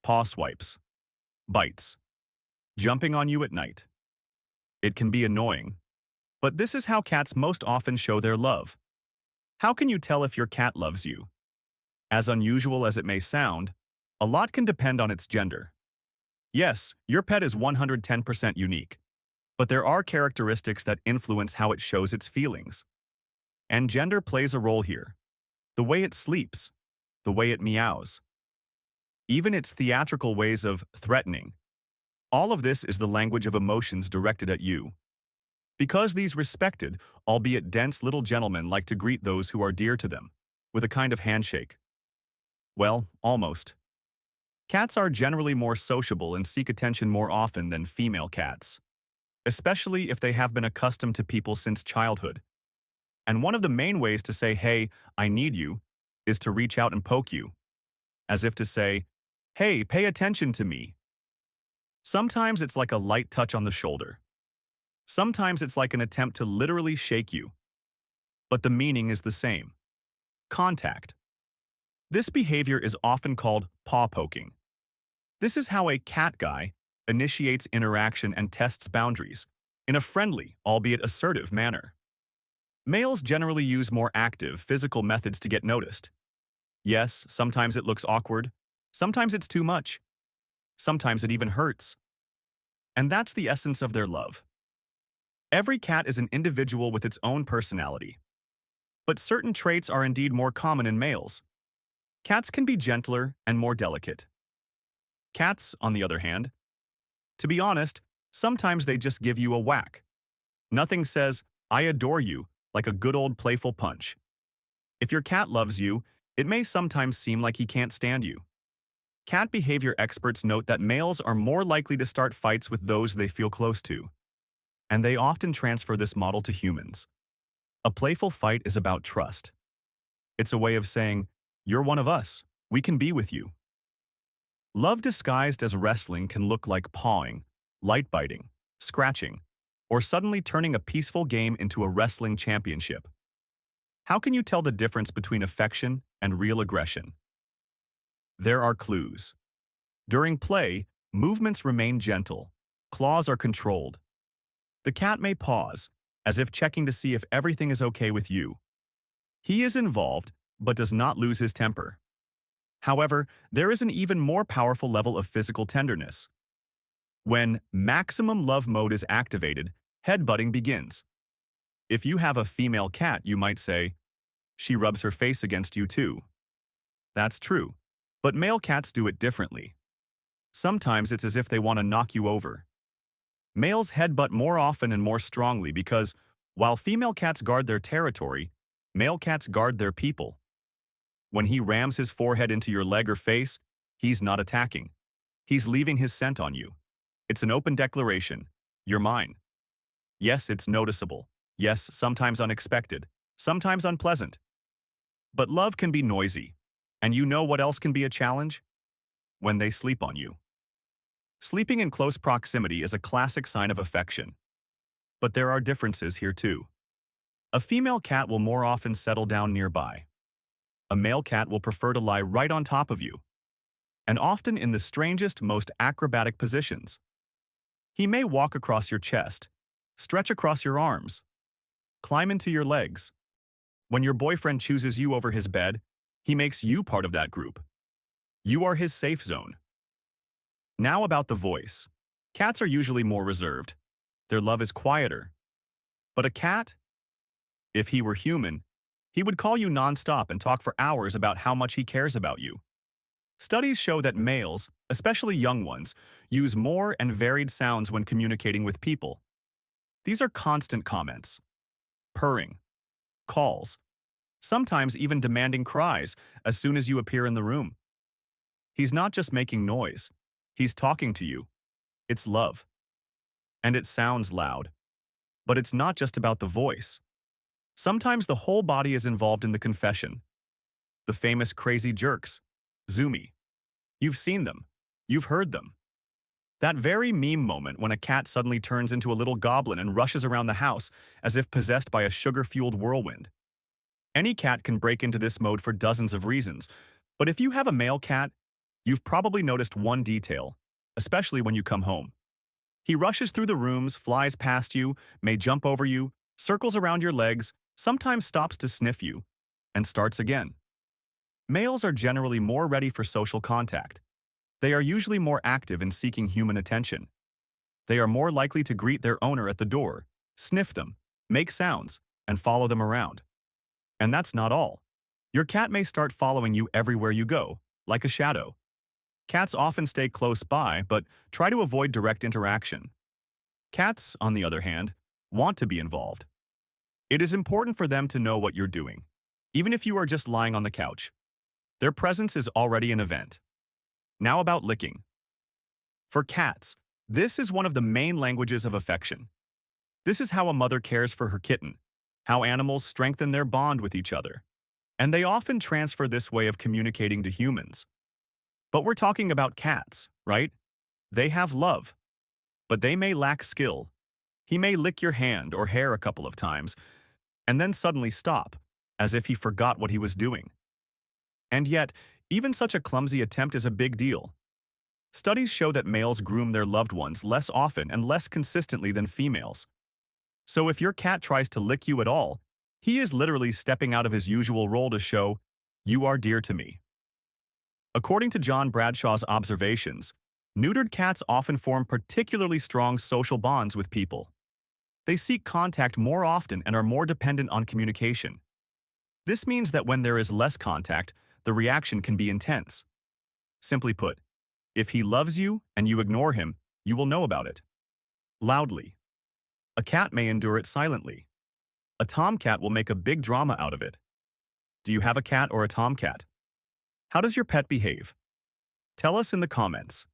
paw swipes, bites, jumping on you at night. It can be annoying, but this is how cats most often show their love. How can you tell if your cat loves you? As unusual as it may sound, a lot can depend on its gender. Yes, your pet is 110% unique, but there are characteristics that influence how it shows its feelings. And gender plays a role here. The way it sleeps, the way it meows, even its theatrical ways of threatening. All of this is the language of emotions directed at you. Because these respected, albeit dense little gentlemen like to greet those who are dear to them, with a kind of handshake. Well, almost. Cats are generally more sociable and seek attention more often than female cats, especially if they have been accustomed to people since childhood. And one of the main ways to say, "Hey, I need you," is to reach out and poke you, as if to say, "Hey, pay attention to me." Sometimes it's like a light touch on the shoulder. Sometimes it's like an attempt to literally shake you. But the meaning is the same. Contact. This behavior is often called paw poking. This is how a cat guy initiates interaction and tests boundaries in a friendly, albeit assertive manner. Males generally use more active, physical methods to get noticed. Yes, sometimes it looks awkward. Sometimes it's too much. Sometimes it even hurts. And that's the essence of their love. Every cat is an individual with its own personality. But certain traits are indeed more common in males. Cats can be gentler and more delicate. Cats, on the other hand, to be honest, sometimes they just give you a whack. Nothing says, "I adore you," like a good old playful punch. If your cat loves you, it may sometimes seem like he can't stand you. Cat behavior experts note that males are more likely to start fights with those they feel close to, and they often transfer this model to humans. A playful fight is about trust. It's a way of saying, "You're one of us, we can be with you." Love disguised as wrestling can look like pawing, light biting, scratching, or suddenly turning a peaceful game into a wrestling championship. How can you tell the difference between affection and real aggression? There are clues. During play, movements remain gentle, claws are controlled. The cat may pause, as if checking to see if everything is okay with you. He is involved, but does not lose his temper. However, there is an even more powerful level of physical tenderness. When maximum love mode is activated, headbutting begins. If you have a female cat, you might say, "She rubs her face against you too." That's true, but male cats do it differently. Sometimes it's as if they want to knock you over. Males headbutt more often and more strongly because, while female cats guard their territory, male cats guard their people. When he rams his forehead into your leg or face, he's not attacking. He's leaving his scent on you. It's an open declaration. You're mine. Yes, it's noticeable. Yes, sometimes unexpected. Sometimes unpleasant. But love can be noisy. And you know what else can be a challenge? When they sleep on you. Sleeping in close proximity is a classic sign of affection. But there are differences here too. A female cat will more often settle down nearby. A male cat will prefer to lie right on top of you, and often in the strangest, most acrobatic positions. He may walk across your chest, stretch across your arms, climb into your legs. When your boyfriend chooses you over his bed, he makes you part of that group. You are his safe zone. Now about the voice. Cats are usually more reserved. Their love is quieter. But a cat? If he were human, he would call you nonstop and talk for hours about how much he cares about you. Studies show that males, especially young ones, use more and varied sounds when communicating with people. These are constant comments, purring, calls, sometimes even demanding cries as soon as you appear in the room. He's not just making noise, he's talking to you. It's love. And it sounds loud. But it's not just about the voice. Sometimes the whole body is involved in the confession. The famous crazy jerks, zoomy. You've seen them. You've heard them. That very meme moment when a cat suddenly turns into a little goblin and rushes around the house as if possessed by a sugar-fueled whirlwind. Any cat can break into this mode for dozens of reasons, but if you have a male cat, You've probably noticed one detail, especially when you come home. He rushes through the rooms, flies past you, may jump over you, circles around your legs, sometimes stops to sniff you, and starts again. Males are generally more ready for social contact. They are usually more active in seeking human attention. They are more likely to greet their owner at the door, sniff them, make sounds, and follow them around. And that's not all. Your cat may start following you everywhere you go, like a shadow. Cats often stay close by, but try to avoid direct interaction. Cats, on the other hand, want to be involved. It is important for them to know what you're doing, even if you are just lying on the couch. Their presence is already an event. Now about licking. For cats, this is one of the main languages of affection. This is how a mother cares for her kitten, how animals strengthen their bond with each other. And they often transfer this way of communicating to humans. But we're talking about cats, right? They have love, but they may lack skill. He may lick your hand or hair a couple of times, and then suddenly stop, as if he forgot what he was doing. And yet, even such a clumsy attempt is a big deal. Studies show that males groom their loved ones less often and less consistently than females. So if your cat tries to lick you at all, he is literally stepping out of his usual role to show, "You are dear to me." According to John Bradshaw's observations, neutered cats often form particularly strong social bonds with people. They seek contact more often and are more dependent on communication. This means that when there is less contact, the reaction can be intense. Simply put, if he loves you and you ignore him, you will know about it. Loudly. A cat may endure it silently. A tomcat will make a big drama out of it. Do you have a cat or a tomcat? How does your pet behave? Tell us in the comments.